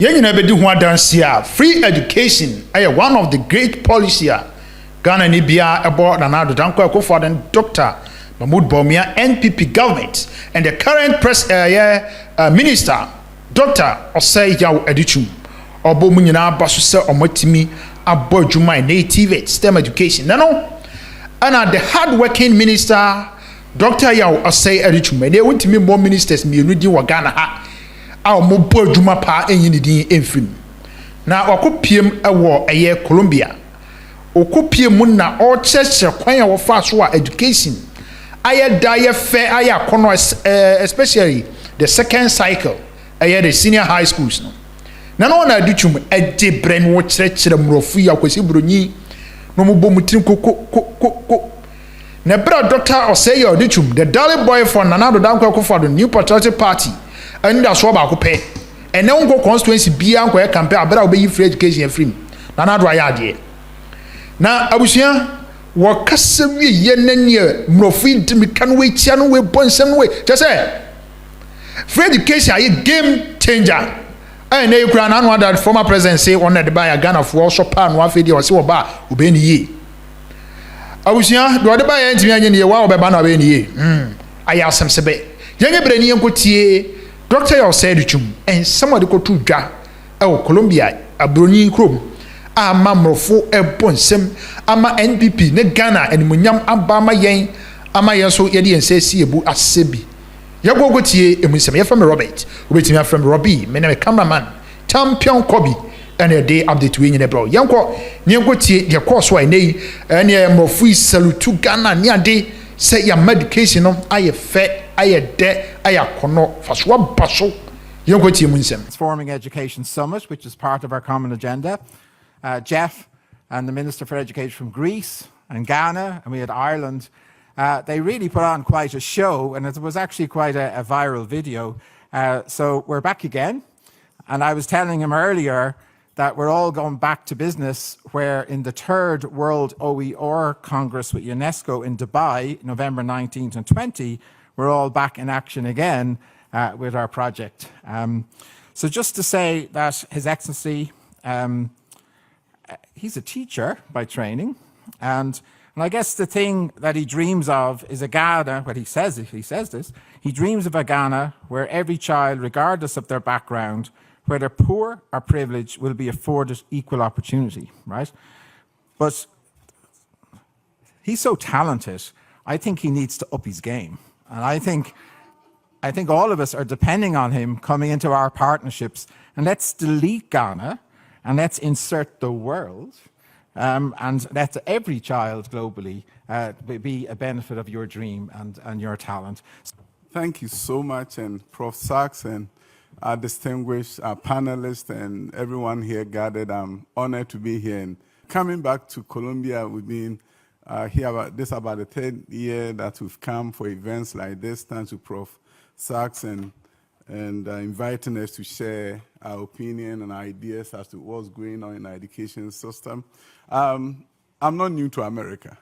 Yen na bedi ho adanse a free education one of the great policy a Ghana ni bia ebo Nana Dankwa Akufo-Addo Dr. Mahmoud Bawumia NPP government and the current minister Dr. Osei Yaw Adichum obo mu nyina abaso se omotimi abo adwuma native STEM education no and the hard working minister Dr. Yaw Osei Adichum and they want me more ministers mienu di wa Ghana ha a mo bo adwuma pa enyi ne din emfim na wakopiem ewo Colombia okopiem mu na o cheche kwan a wo fa so a education aye fair aye akono especially the second cycle the senior high schools no na Adichum ede brem wo kire mrofu ya kwesi bronyi no mo bom tin ko na bra Dr. Osei Adichum the darling boy for Nana Dankwa Akufo-Addo New Patriotic Party and that's what ba ko pe and now go constituency bia nko e campaign abra obeyi free education free Nana do ayade na abusia wo kasawie ye nanie mrofu ntimi kan we chia no we bonsem we just say free education are game changer and na kura na that former president say on the buy Ghana for also pan one fedi o say wo ba obeni ye abusia do de buy ntimi anye ne wa obeba na obeni ye aya asem sebe yenge brani enkotie Dr. Osei Adichum and somebody go to dwa Colombia abroni krom ama mrofo ebonsem ama NPP ne Ghana and munyam abama yen ama yeso yede ensesi ebu asebi yagogotie emunsem ye from Robert obetimi from Robbie me na cameraman champion Kobe and a day update we nyine bro yanko nyenkotie de course wa nei ene mrofo salutu Ghana ni ade say your medication no aye fe aye de aye kono faswa baso yankotie munsem. Transforming Education Summit, which is part of our common agenda. Jeff and the Minister for Education from Greece and Ghana, and we had Ireland. They really put on quite a show, and it was actually quite a viral video. So we're back again, and I was telling him earlier that we're all going back to business, where in the 3rd World OER Congress with UNESCO in Dubai, November 19th and 20, we're all back in action again with our project. So just to say that His Excellency, he's a teacher by training, and I guess the thing that he dreams of is a Ghana, he says this, he dreams of a Ghana where every child, regardless of their background, whether poor or privileged, will be afforded equal opportunity, right? But he's so talented, I think he needs to up his game. And I think all of us are depending on him coming into our partnerships, and let's delete Ghana, and let's insert the world, and let every child globally be a benefit of your dream and your talent. Thank you so much, and Prof. Sachs and our distinguished panelists and everyone here gathered. I'm honored to be here. And coming back to Colombia, we've been here about the 3rd year that we've come for events like this. Thanks to Prof. Sachs and inviting us to share our opinion and ideas as to what's going on in our education system. I'm not new to America.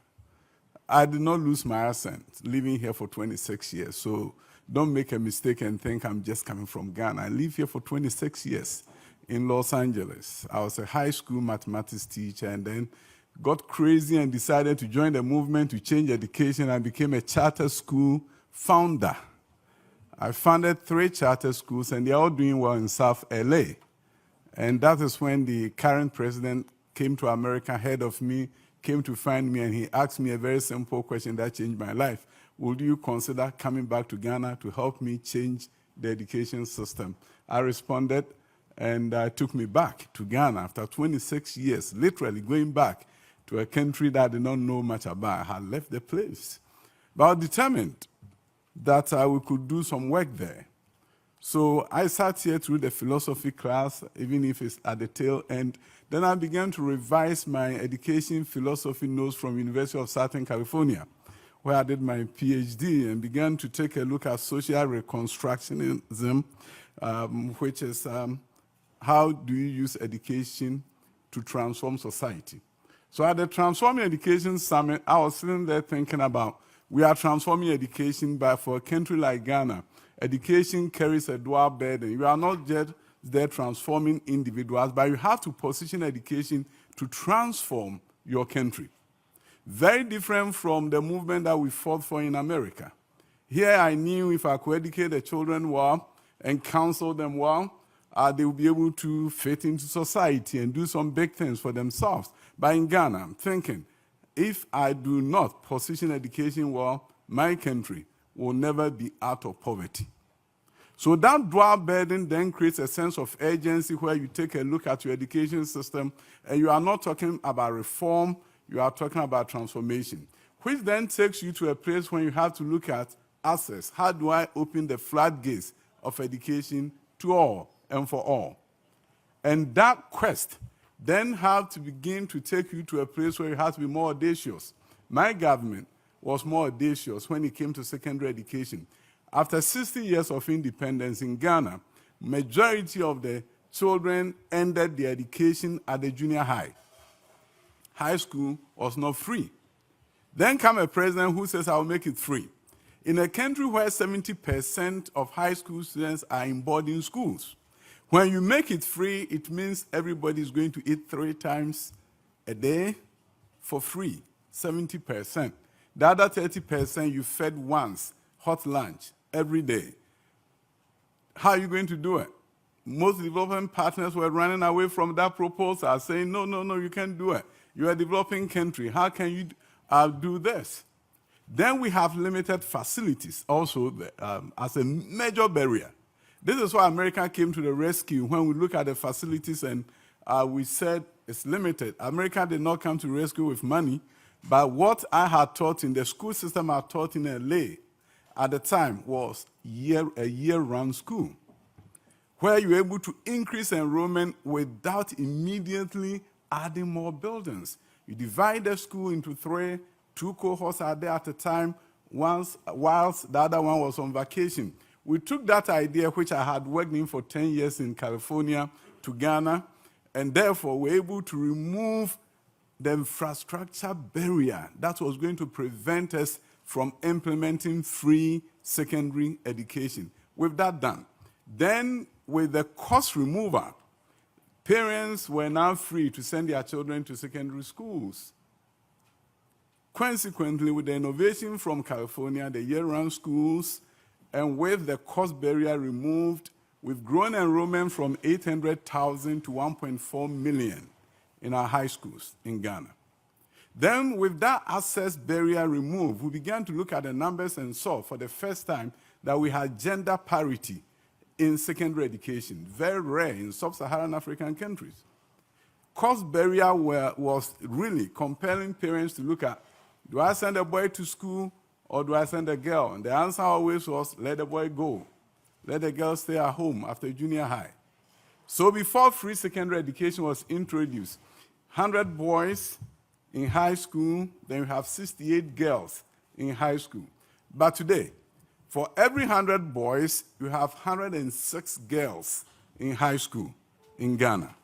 I did not lose my accent living here for 26 years. So don't make a mistake and think I'm just coming from Ghana. I live here for 26 years in Los Angeles. I was a high school mathematics teacher and then got crazy and decided to join the movement to change education. I became a charter school founder. I founded 3 charter schools, and they're all doing well in South LA. And that is when the current president came to America ahead of me, came to find me, and he asked me a very simple question that changed my life. Would you consider coming back to Ghana to help me change the education system? I responded, and took me back to Ghana after 26 years, literally going back to a country that I did not know much about. I had left the place. But I was determined that we could do some work there. So I sat here through the philosophy class, even if it's at the tail end. Then I began to revise my education philosophy notes from University of Southern California, where I did my PhD, and began to take a look at social reconstructionism, which is how do you use education to transform society. So at the Transforming Education Summit, I was sitting there thinking about, we are transforming education, but for a country like Ghana, education carries a dual burden. You are not there transforming individuals, but you have to position education to transform your country. Very different from the movement that we fought for in America. Here I knew if I could educate the children well and counsel them well, they would be able to fit into society and do some big things for themselves. But in Ghana, I'm thinking, if I do not position education well, my country will never be out of poverty. So that dual burden then creates a sense of urgency where you take a look at your education system and you are not talking about reform, you are talking about transformation, which then takes you to a place when you have to look at access. How do I open the floodgates of education to all and for all? And that quest then have to begin to take you to a place where you have to be more audacious. My government was more audacious when it came to secondary education. After 60 years of independence in Ghana, majority of the children ended their education at the junior high. High school was not free. Then come a president who says, I'll make it free. In a country where 70% of high school students are in boarding schools, when you make it free, it means everybody is going to eat 3 times a day for free, 70%. The other 30% you fed once, hot lunch, every day. How are you going to do it? Most development partners were running away from that proposal, saying, no, you can't do it. You're a developing country. How can you do this? Then we have limited facilities also as a major barrier. This is why America came to the rescue when we look at the facilities and we said it's limited. America did not come to rescue with money, but what I had taught in the school system I taught in LA at the time was a year-round school, where you're able to increase enrollment without immediately adding more buildings. You divide the school into 3, 2 cohorts are there at a time, whilst the other one was on vacation. We took that idea, which I had worked in for 10 years in California, to Ghana, and therefore we're able to remove the infrastructure barrier that was going to prevent us from implementing free secondary education. With that done, then with the cost removal, parents were now free to send their children to secondary schools. Consequently, with the innovation from California, the year-round schools, and with the cost barrier removed, we've grown enrollment from 800,000 to 1.4 million in our high schools in Ghana. Then, with that access barrier removed, we began to look at the numbers and saw for the first time that we had gender parity in secondary education, very rare in sub-Saharan African countries. Cost barrier was really compelling parents to look at, do I send a boy to school or do I send a girl? And the answer always was, let the boy go. Let the girl stay at home after junior high. So before free secondary education was introduced, 100 boys in high school, then you have 68 girls in high school. But today, for every 100 boys, you have 106 girls in high school in Ghana.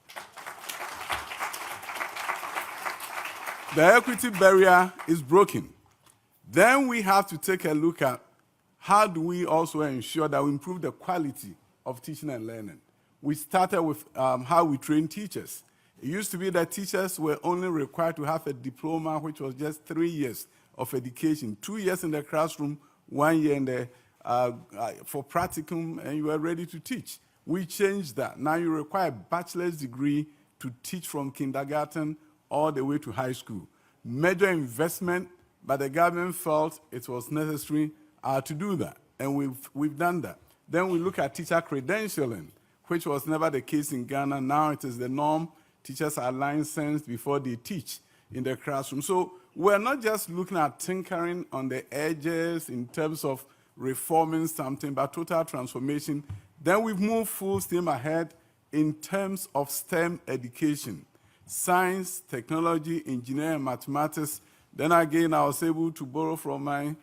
The equity barrier is broken. Then we have to take a look at how do we also ensure that we improve the quality of teaching and learning. We started with how we train teachers. It used to be that teachers were only required to have a diploma, which was just 3 years of education, 2 years in the classroom, 1 year in the, for practicum, and you were ready to teach. We changed that. Now you require a bachelor's degree to teach from kindergarten all the way to high school. Major investment, but the government felt it was necessary to do that, and we've done that. Then we look at teacher credentialing, which was never the case in Ghana. Now it is the norm. Teachers are licensed before they teach in the classroom. So we're not just looking at tinkering on the edges in terms of reforming something, but total transformation. Then we've moved full steam ahead in terms of STEM education, science, technology, engineering, mathematics. Then again, I was able to borrow from my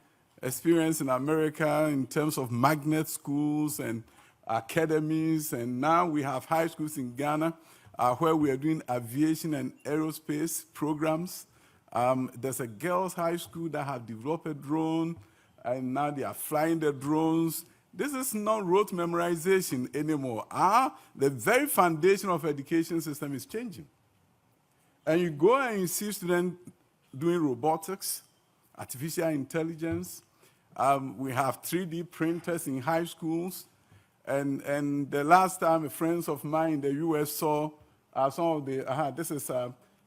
experience in America in terms of magnet schools and academies, and now we have high schools in Ghana where we are doing aviation and aerospace programs. There's a girls' high school that have developed a drone, and now they are flying the drones. This is not rote memorization anymore. The very foundation of education system is changing. And you go and you see students doing robotics, artificial intelligence. We have 3D printers in high schools. And the last time friends of mine in the US saw some of the, this is,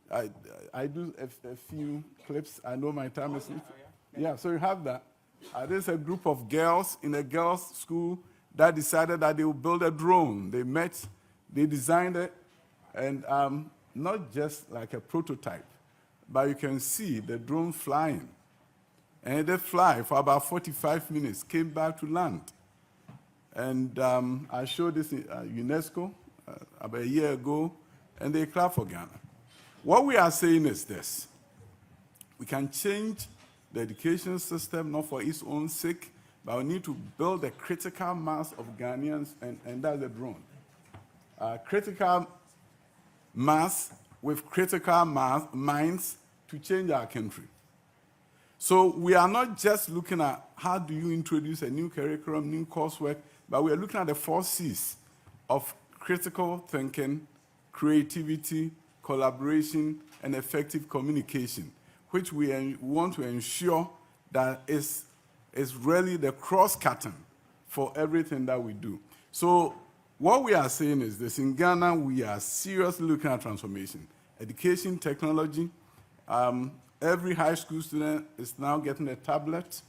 I do a few clips. I know my time is, yeah, so you have that. There's a group of girls in a girls' school that decided that they would build a drone. They met, they designed it, and not just like a prototype, but you can see the drone flying. And they fly for about 45 minutes, came back to land. And I showed this in UNESCO about a year ago, and they clapped for Ghana. What we are saying is this: we can change the education system, not for its own sake, but we need to build a critical mass of Ghanaians, and that's the drone. Critical mass with critical minds to change our country. So we are not just looking at how do you introduce a new curriculum, new coursework, but we are looking at the 4 C's of critical thinking, creativity, collaboration, and effective communication, which we want to ensure that is really the cross-cutting for everything that we do. So what we are saying is this: in Ghana, we are seriously looking at transformation. Education, technology, every high school student is now getting a tablet,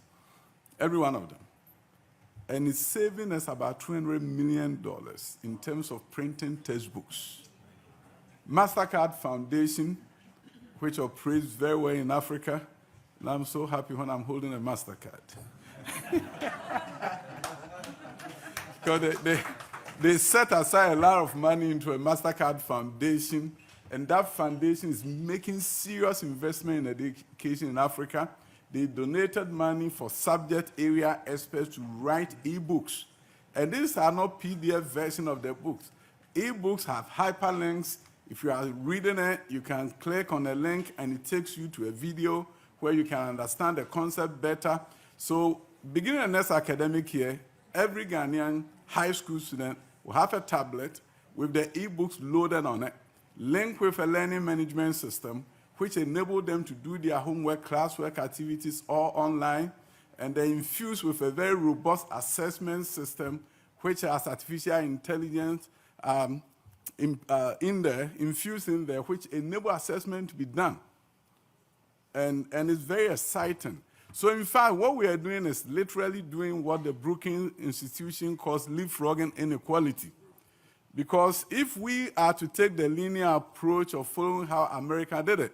every one of them. And it's saving us about $200 million in terms of printing textbooks. MasterCard Foundation, which operates very well in Africa, and I'm so happy when I'm holding a MasterCard. Because they set aside a lot of money into a MasterCard Foundation, and that foundation is making serious investment in education in Africa. They donated money for subject area experts to write e-books. And these are not PDF version of the books. E-books have hyperlinks. If you are reading it, you can click on a link and it takes you to a video where you can understand the concept better. So beginning the next academic year, every Ghanaian high school student will have a tablet with the e-books loaded on it, linked with a learning management system, which enable them to do their homework, classwork activities all online, and then infused with a very robust assessment system, which has artificial intelligence in there, infused in there, which enable assessment to be done. And it's very exciting. So in fact, what we are doing is literally doing what the Brookings Institution calls leapfrogging inequality. Because if we are to take the linear approach of following how America did it,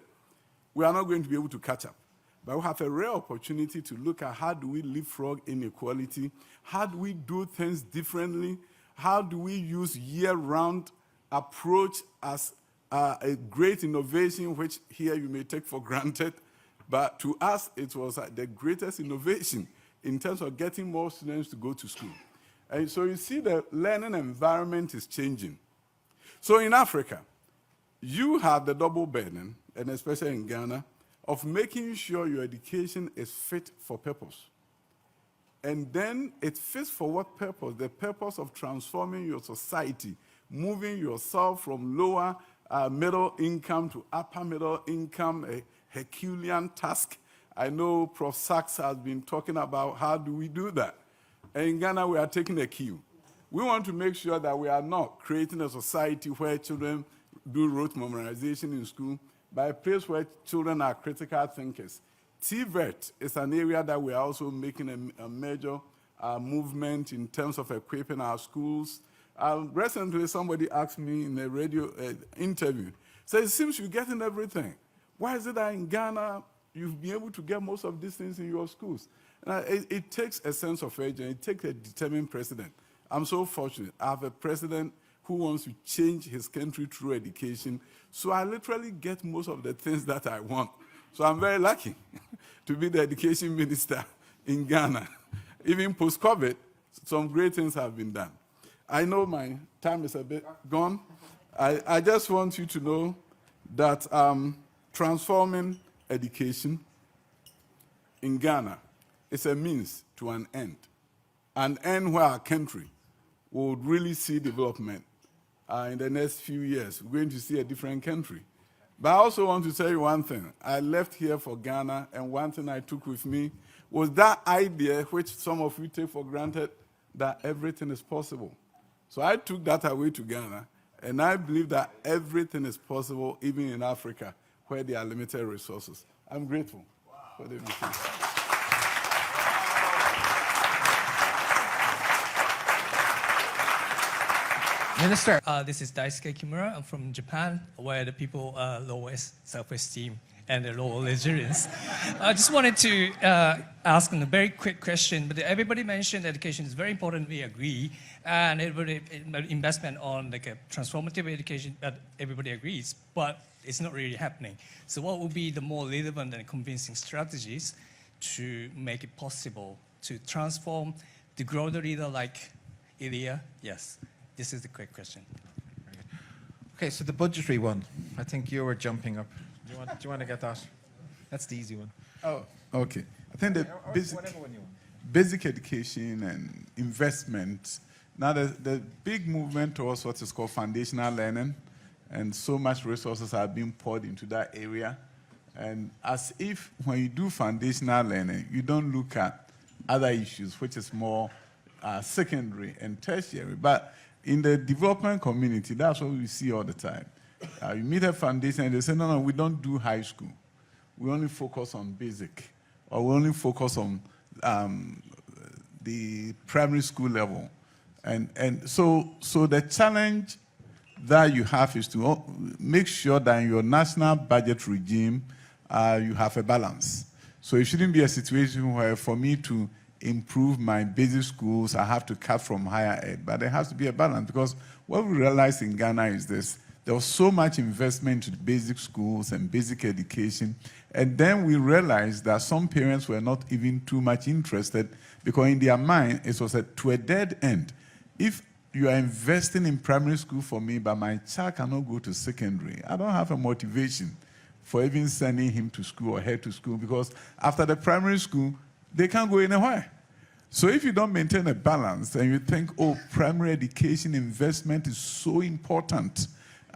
we are not going to be able to catch up. But we have a rare opportunity to look at how do we leapfrog inequality, how do we do things differently, how do we use year-round approach as a great innovation, which here you may take for granted, but to us it was the greatest innovation in terms of getting more students to go to school. And so you see the learning environment is changing. So in Africa, you have the double burden, and especially in Ghana, of making sure your education is fit for purpose. And then it fits for what purpose? The purpose of transforming your society, moving yourself from lower middle income to upper middle income, a Herculean task. I know Prof. Sachs has been talking about how do we do that. And in Ghana, we are taking a cue. We want to make sure that we are not creating a society where children do rote memorization in school, but a place where children are critical thinkers. TVET is an area that we are also making a major movement in terms of equipping our schools. Recently, somebody asked me in a radio interview, so it seems you're getting everything. Why is it that in Ghana, you've been able to get most of these things in your schools? It takes a sense of urgency. It takes a determined president. I'm so fortunate. I have a president who wants to change his country through education. So I literally get most of the things that I want. So I'm very lucky to be the education minister in Ghana. Even post-COVID, some great things have been done. I know my time is a bit gone. I just want you to know that transforming education in Ghana is a means to an end. an end where our country would really see development in the next few years. We're going to see a different country. But I also want to tell you one thing. I left here for Ghana, and one thing I took with me was that idea, which some of you take for granted, that everything is possible. So I took that away to Ghana, and I believe that everything is possible, even in Africa, where there are limited resources. I'm grateful for the invitation. Minister. This is Daisuke Kimura. I'm from Japan, where the people lowest self-esteem and the lower resilience. I just wanted to ask a very quick question, but everybody mentioned education is very important, we agree, and everybody, investment on like a transformative education, everybody agrees, but it's not really happening. So what would be the more relevant and convincing strategies to make it possible to transform, to grow the leader like Ilya? Yes. This is the quick question. Okay, so the budgetary one. I think you were jumping up. Do you want to get that? That's the easy one. Oh, okay. I think the basic education and investment. Now, the big movement towards what is called foundational learning, and so much resources are being poured into that area. And as if when you do foundational learning, you don't look at other issues, which is more secondary and tertiary. But in the development community, that's what we see all the time. You meet a foundation and they say, no, we don't do high school. We only focus on basic, or we only focus on the primary school level. And so the challenge that you have is to make sure that in your national budget regime, you have a balance. So it shouldn't be a situation where for me to improve my basic schools, I have to cut from higher ed. But there has to be a balance, because what we realized in Ghana is this: there was so much investment into basic schools and basic education, and then we realized that some parents were not even too much interested, because in their mind it was to a dead end. If you are investing in primary school for me, but my child cannot go to secondary, I don't have a motivation for even sending him to school or her to school, because after the primary school, they can't go anywhere. So if you don't maintain a balance and you think, oh, primary education investment is so important,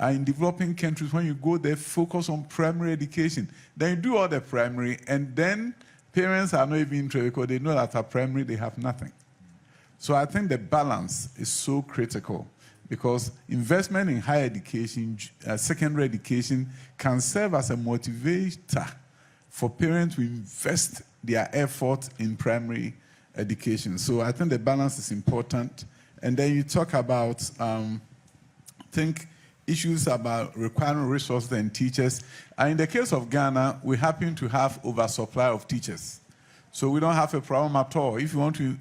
in developing countries, when you go there, focus on primary education. Then you do all the primary, and then parents are not even interested because they know that after primary they have nothing. So I think the balance is so critical, because investment in higher education, secondary education, can serve as a motivator for parents to invest their effort in primary education. So I think the balance is important. And then you talk about, issues about requiring resources and teachers. And in the case of Ghana, we happen to have oversupply of teachers. So we don't have a problem at all. If you want to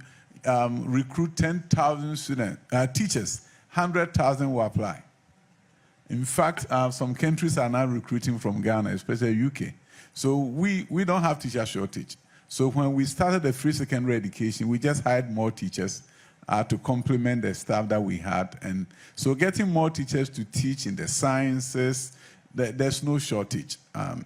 recruit 10,000 teachers, 100,000 will apply. In fact, some countries are now recruiting from Ghana, especially UK. So we don't have teacher shortage. So when we started the free secondary education, we just hired more teachers to complement the staff that we had. And so getting more teachers to teach in the sciences, there's no shortage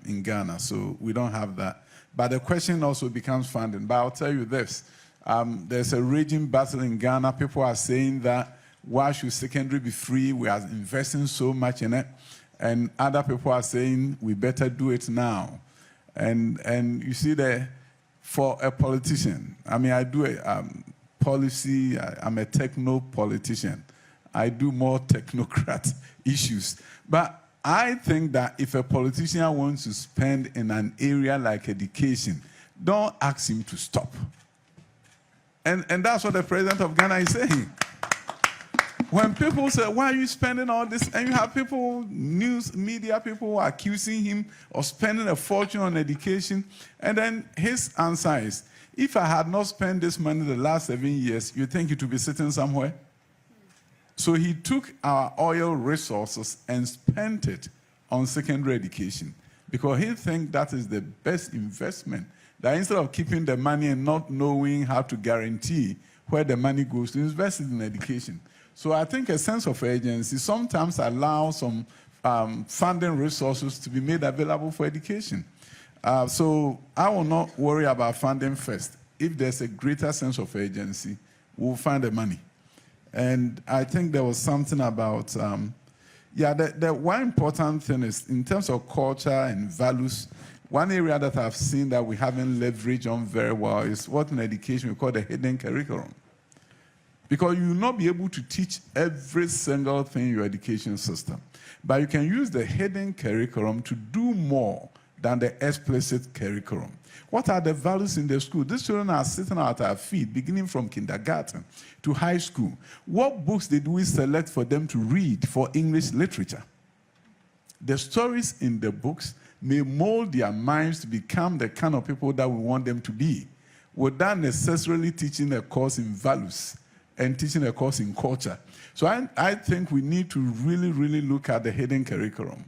in Ghana, so we don't have that. But the question also becomes funding. But I'll tell you this, there's a raging battle in Ghana. People are saying that, why should secondary be free? We are investing so much in it. And other people are saying, we better do it now. And you see that for a politician, I mean, I do a policy, I'm a techno-politician. I do more technocrat issues. But I think that if a politician wants to spend in an area like education, don't ask him to stop. And that's what the president of Ghana is saying. When people say, why are you spending all this? And you have people, news media people, accusing him of spending a fortune on education. And then his answer is, if I had not spent this money the last 7 years, you think it would be sitting somewhere? So he took our oil resources and spent it on secondary education, because he thinks that is the best investment. That instead of keeping the money and not knowing how to guarantee where the money goes to, invest it in education. So I think a sense of urgency sometimes allows some funding resources to be made available for education. So I will not worry about funding first. If there's a greater sense of urgency, we'll find the money. And I think there was something about, the one important thing is in terms of culture and values, one area that I've seen that we haven't leveraged on very well is what in education we call the hidden curriculum. Because you will not be able to teach every single thing in your education system. But you can use the hidden curriculum to do more than the explicit curriculum. What are the values in the school? These children are sitting at our feet, beginning from kindergarten to high school. What books did we select for them to read for English literature? The stories in the books may mold their minds to become the kind of people that we want them to be, without necessarily teaching a course in values and teaching a course in culture. So I think we need to really, really look at the hidden curriculum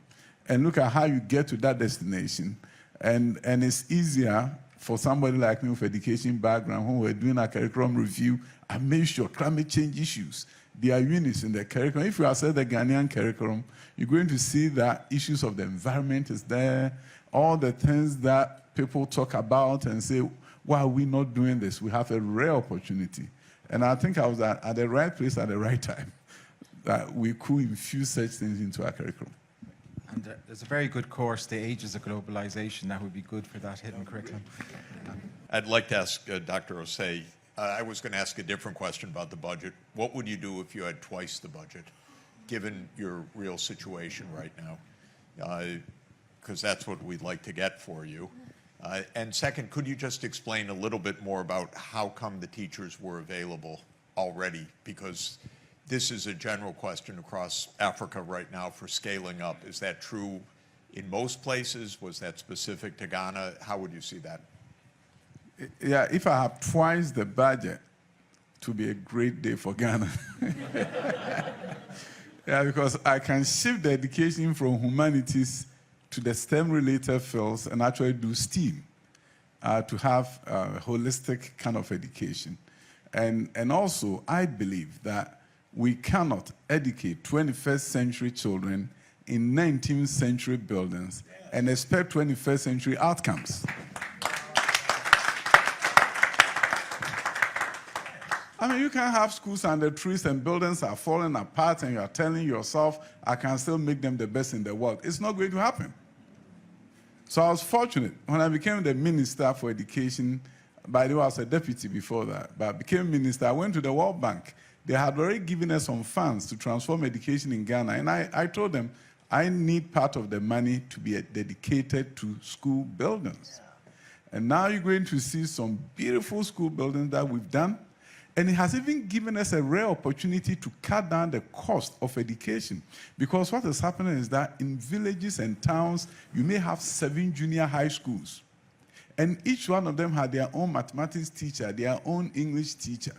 and look at how you get to that destination. And it's easier for somebody like me with education background, when we're doing a curriculum review, I made sure climate change issues, there are units in the curriculum. If you assess the Ghanaian curriculum, you're going to see that issues of the environment is there, all the things that people talk about and say, why are we not doing this? We have a rare opportunity. And I think I was at the right place at the right time, that we could infuse such things into our curriculum. And there's a very good course, The Ages of Globalization, that would be good for that hidden curriculum. I'd like to ask Dr. Osei, I was going to ask a different question about the budget. What would you do if you had twice the budget, given your real situation right now? Because that's what we'd like to get for you. And second, could you just explain a little bit more about how come the teachers were available already? Because this is a general question across Africa right now for scaling up. Is that true in most places? Was that specific to Ghana? How would you see that? Yeah, if I have twice the budget, it would be a great day for Ghana. Yeah, because I can shift the education from humanities to the STEM-related fields and actually do STEAM to have a holistic kind of education. And also, I believe that we cannot educate 21st century children in 19th century buildings and expect 21st century outcomes. I mean, you can have schools under trees and buildings are falling apart and you're telling yourself, I can still make them the best in the world. It's not going to happen. So I was fortunate. When I became the Minister for Education, by the way, I was a deputy before that, but I became minister, I went to the World Bank. They had already given us some funds to transform education in Ghana, and I told them, I need part of the money to be dedicated to school buildings. And now you're going to see some beautiful school buildings that we've done, and it has even given us a rare opportunity to cut down the cost of education. Because what is happening is that in villages and towns, you may have 7 junior high schools. And each one of them had their own mathematics teacher, their own English teacher.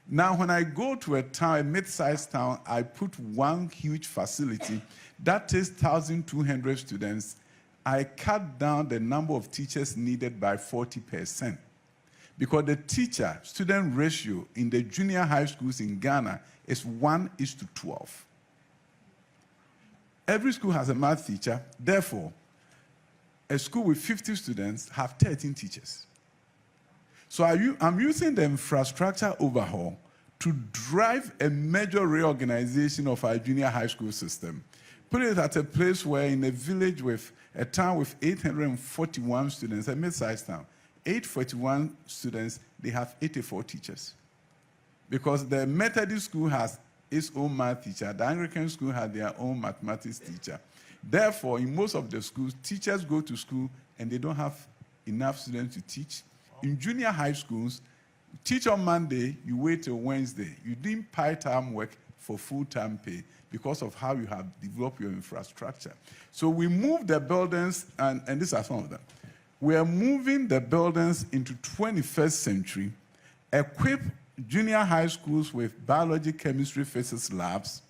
Now, when I go to a town, a mid-sized town, I put one huge facility that takes 1,200 students. I cut down the number of teachers needed by 40%. Because the teacher-student ratio in the junior high schools in Ghana is 1:12. Every school has a math teacher. Therefore, a school with 50 students have 13 teachers. So I'm using the infrastructure overhaul to drive a major reorganization of our junior high school system. Put it at a place where in a village with a town with 841 students, a mid-sized town, 841 students, they have 84 teachers. Because the Methodist school has its own math teacher, the Anglican school had their own mathematics teacher. Therefore, in most of the schools, teachers go to school and they don't have enough students to teach. In junior high schools, teach on Monday, you wait till Wednesday. You didn't part-time work for full-time pay because of how you have developed your infrastructure. So we moved the buildings, and these are some of them. We are moving the buildings into 21st century, equip junior high schools with biology, chemistry, physics labs,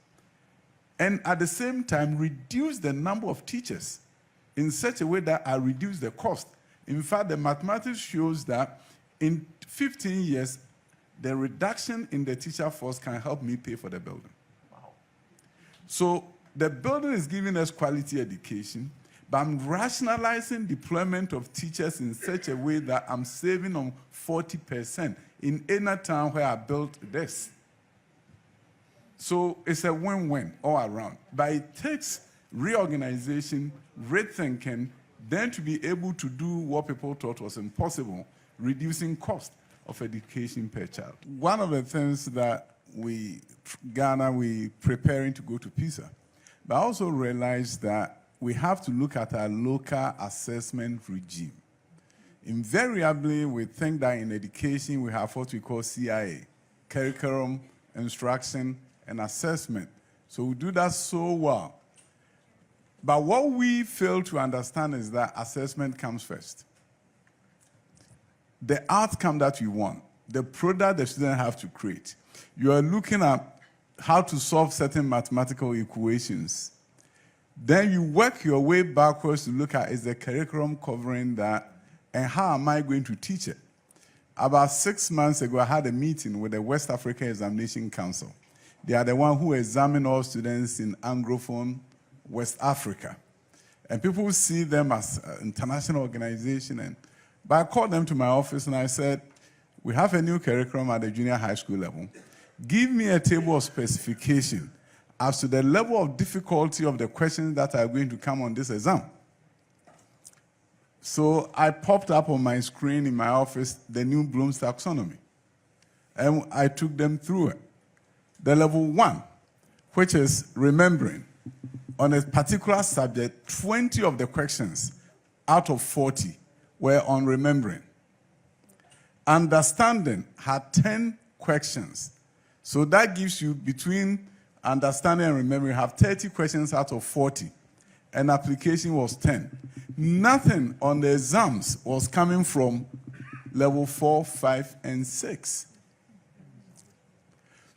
and at the same time reduce the number of teachers in such a way that I reduce the cost. In fact, the mathematics shows that in 15 years, the reduction in the teacher force can help me pay for the building. Wow. So the building is giving us quality education, but I'm rationalizing deployment of teachers in such a way that I'm saving on 40%. in any town where I built this. So it's a win-win all around. But it takes reorganization, rethinking, then to be able to do what people thought was impossible, reducing cost of education per child. One of the things that Ghana, we preparing to go to PISA, but I also realized that we have to look at our local assessment regime. Invariably, we think that in education we have what we call CIA, curriculum, instruction, and assessment. So we do that so well. But what we fail to understand is that assessment comes first. The outcome that you want, the product the student have to create. You are looking at how to solve certain mathematical equations. Then you work your way backwards to look at, is the curriculum covering that, and how am I going to teach it? About 6 months ago, I had a meeting with the West Africa Examination Council. They are the one who examine all students in Anglophone West Africa. And people see them as an international organization. But I called them to my office and I said, we have a new curriculum at the junior high school level. Give me a table of specification as to the level of difficulty of the questions that are going to come on this exam. So I popped up on my screen in my office the new Bloom's taxonomy. And I took them through it. The level 1, which is remembering, on a particular subject, 20 of the questions out of 40 were on remembering. Understanding had 10 questions. So that gives you, between understanding and remembering, you have 30 questions out of 40. And application was 10. Nothing on the exams was coming from level 4, 5, and 6.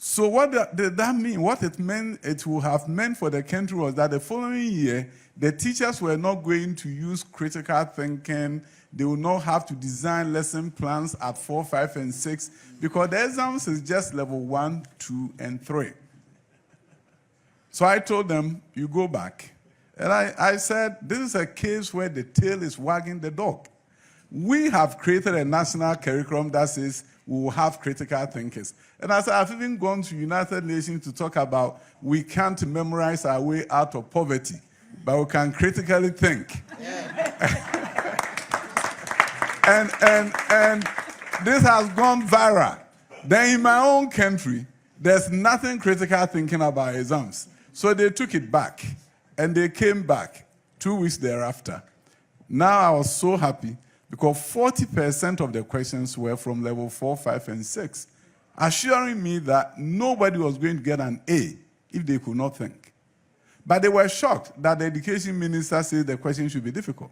So what did that mean? What it meant, it would have meant for the country was that the following year, the teachers were not going to use critical thinking. They will not have to design lesson plans at 4, 5, and 6, because the exams is just level 1, 2, and 3. So I told them, you go back. And I said, this is a case where the tail is wagging the dog. We have created a national curriculum that says we will have critical thinkers. And as I've even gone to United Nations to talk about, we can't memorize our way out of poverty, but we can critically think. and this has gone viral. Then in my own country, there's nothing critical thinking about exams. So they took it back, and they came back 2 weeks thereafter. Now I was so happy, because 40% of the questions were from level 4, 5, and 6, assuring me that nobody was going to get an A if they could not think. But they were shocked that the education minister said the question should be difficult.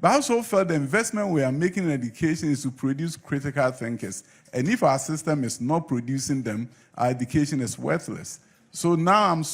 But I also felt the investment we are making in education is to produce critical thinkers. And if our system is not producing them, our education is worthless. So now I'm